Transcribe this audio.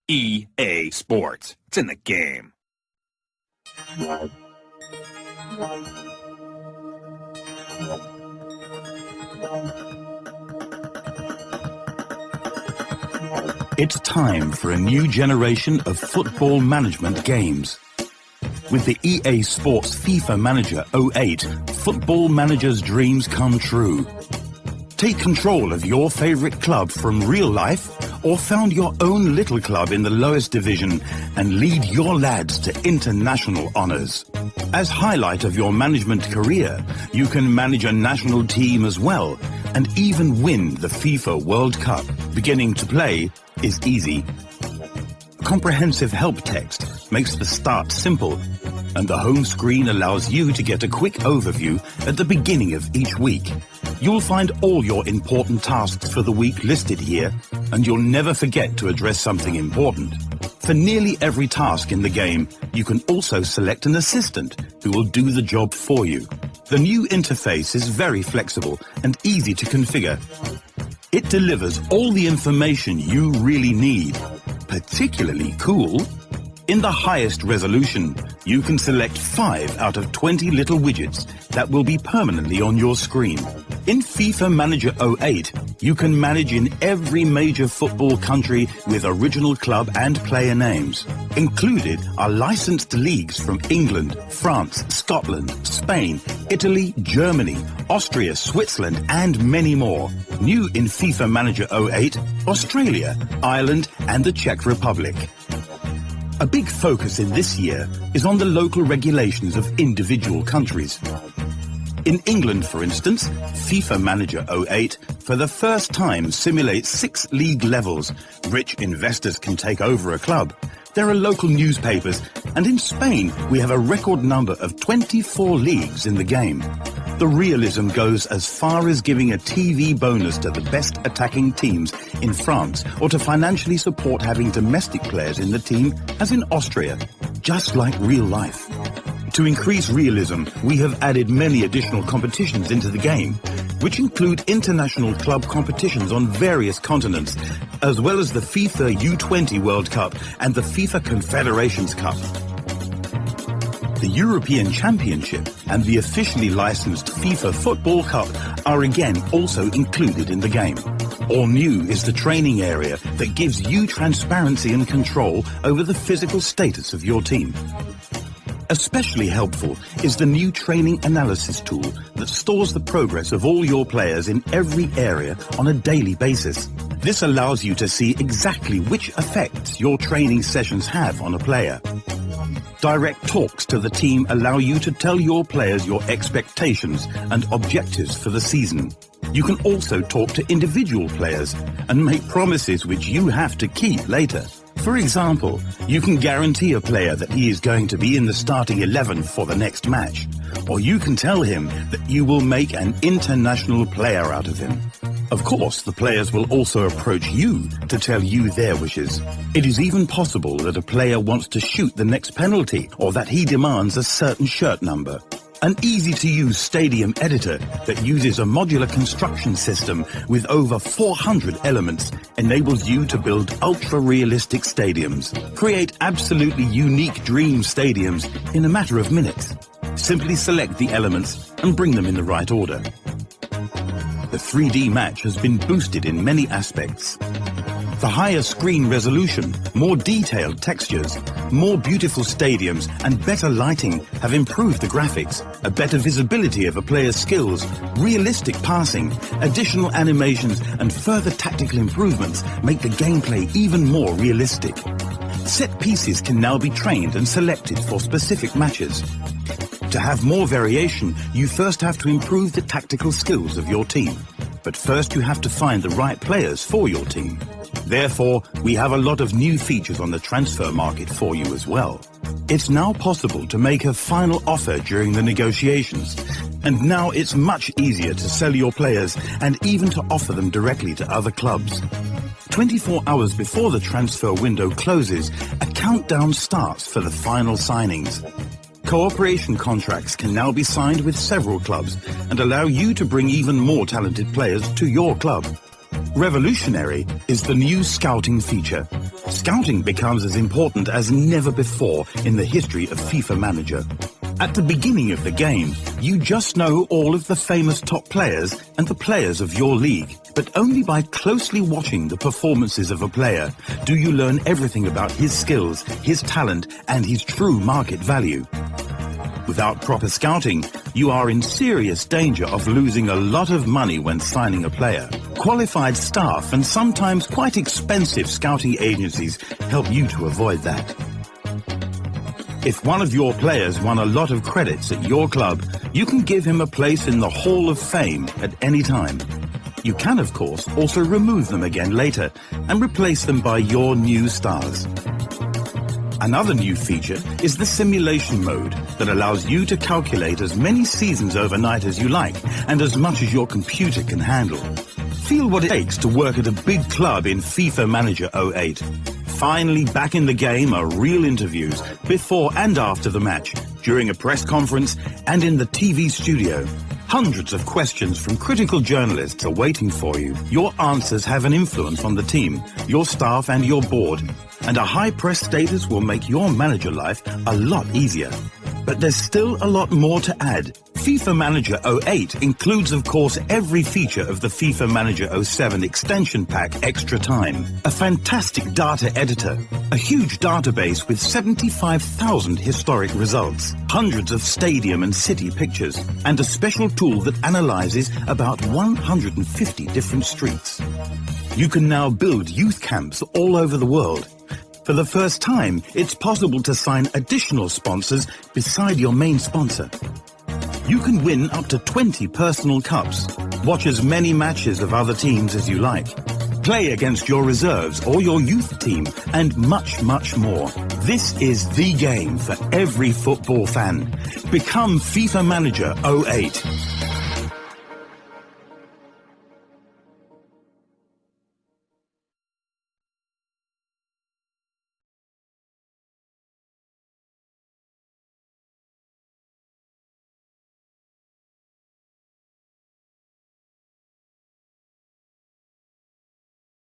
EA Sports. It's in the game. It's time for a new generation of football management games. With the EA Sports FIFA Manager 08, football managers' dreams come true. Take control of your favorite club from real life, or found your own little club in the lowest division and lead your lads to international honors. As highlight of your management career, you can manage a national team as well and even win the FIFA World Cup. Beginning to play is easy. Comprehensive help text makes the start simple, and the home screen allows you to get a quick overview at the beginning of each week. You'll find all your important tasks for the week listed here, and you'll never forget to address something important. For nearly every task in the game, you can also select an assistant who will do the job for you. The new interface is very flexible and easy to configure. It delivers all the information you really need. Particularly cool, in the highest resolution, you can select 5 out of 20 little widgets that will be permanently on your screen. In FIFA Manager 08, you can manage in every major football country with original club and player names. Included are licensed leagues from England, France, Scotland, Spain, Italy, Germany, Austria, Switzerland, and many more. New in FIFA Manager 08, Australia, Ireland, and the Czech Republic. A big focus in this year is on the local regulations of individual countries. In England, for instance, FIFA Manager 08 for the first time simulates 6 league levels. Rich investors can take over a club. There are local newspapers, and in Spain we have a record number of 24 leagues in the game. The realism goes as far as giving a TV bonus to the best attacking teams in France, or to financially support having domestic players in the team, as in Austria, just like real life. To increase realism, we have added many additional competitions into the game, which include international club competitions on various continents, as well as the FIFA U20 World Cup and the FIFA Confederations Cup. The European Championship and the officially licensed FIFA Football Cup are again also included in the game. All new is the training area that gives you transparency and control over the physical status of your team. Especially helpful is the new training analysis tool that stores the progress of all your players in every area on a daily basis. This allows you to see exactly which effects your training sessions have on a player. Direct talks to the team allow you to tell your players your expectations and objectives for the season. You can also talk to individual players and make promises which you have to keep later. For example, you can guarantee a player that he is going to be in the starting 11 for the next match, or you can tell him that you will make an international player out of him. Of course, the players will also approach you to tell you their wishes. It is even possible that a player wants to shoot the next penalty, or that he demands a certain shirt number. An easy-to-use stadium editor that uses a modular construction system with over 400 elements enables you to build ultra-realistic stadiums. Create absolutely unique dream stadiums in a matter of minutes. Simply select the elements and bring them in the right order. The 3D match has been boosted in many aspects. The higher screen resolution, more detailed textures, more beautiful stadiums and better lighting have improved the graphics. A better visibility of a player's skills, realistic passing, additional animations and further tactical improvements make the gameplay even more realistic. Set pieces can now be trained and selected for specific matches. To have more variation, you first have to improve the tactical skills of your team. But first you have to find the right players for your team. Therefore, we have a lot of new features on the transfer market for you as well. It's now possible to make a final offer during the negotiations, and now it's much easier to sell your players and even to offer them directly to other clubs. 24 hours before the transfer window closes, a countdown starts for the final signings. Cooperation contracts can now be signed with several clubs and allow you to bring even more talented players to your club. Revolutionary is the new scouting feature. Scouting becomes as important as never before in the history of FIFA Manager. At the beginning of the game, you just know all of the famous top players and the players of your league. But only by closely watching the performances of a player do you learn everything about his skills, his talent, and his true market value. Without proper scouting, you are in serious danger of losing a lot of money when signing a player. Qualified staff and sometimes quite expensive scouting agencies help you to avoid that. If one of your players won a lot of credits at your club, you can give him a place in the Hall of Fame at any time. You can, of course, also remove them again later and replace them by your new stars. Another new feature is the simulation mode that allows you to calculate as many seasons overnight as you like and as much as your computer can handle. Feel what it takes to work at a big club in FIFA Manager 08. Finally back in the game are real interviews before and after the match, during a press conference and in the TV studio. Hundreds of questions from critical journalists are waiting for you. Your answers have an influence on the team, your staff and your board, and a high press status will make your manager life a lot easier. But there's still a lot more to add. FIFA Manager 08 includes, of course, every feature of the FIFA Manager 07 extension pack Extra Time. A fantastic data editor, a huge database with 75,000 historic results, hundreds of stadium and city pictures, and a special tool that analyzes about 150 different streets. You can now build youth camps all over the world. For the first time, it's possible to sign additional sponsors beside your main sponsor. You can win up to 20 personal cups, watch as many matches of other teams as you like, play against your reserves or your youth team, and much, much more. This is the game for every football fan. Become FIFA Manager 08.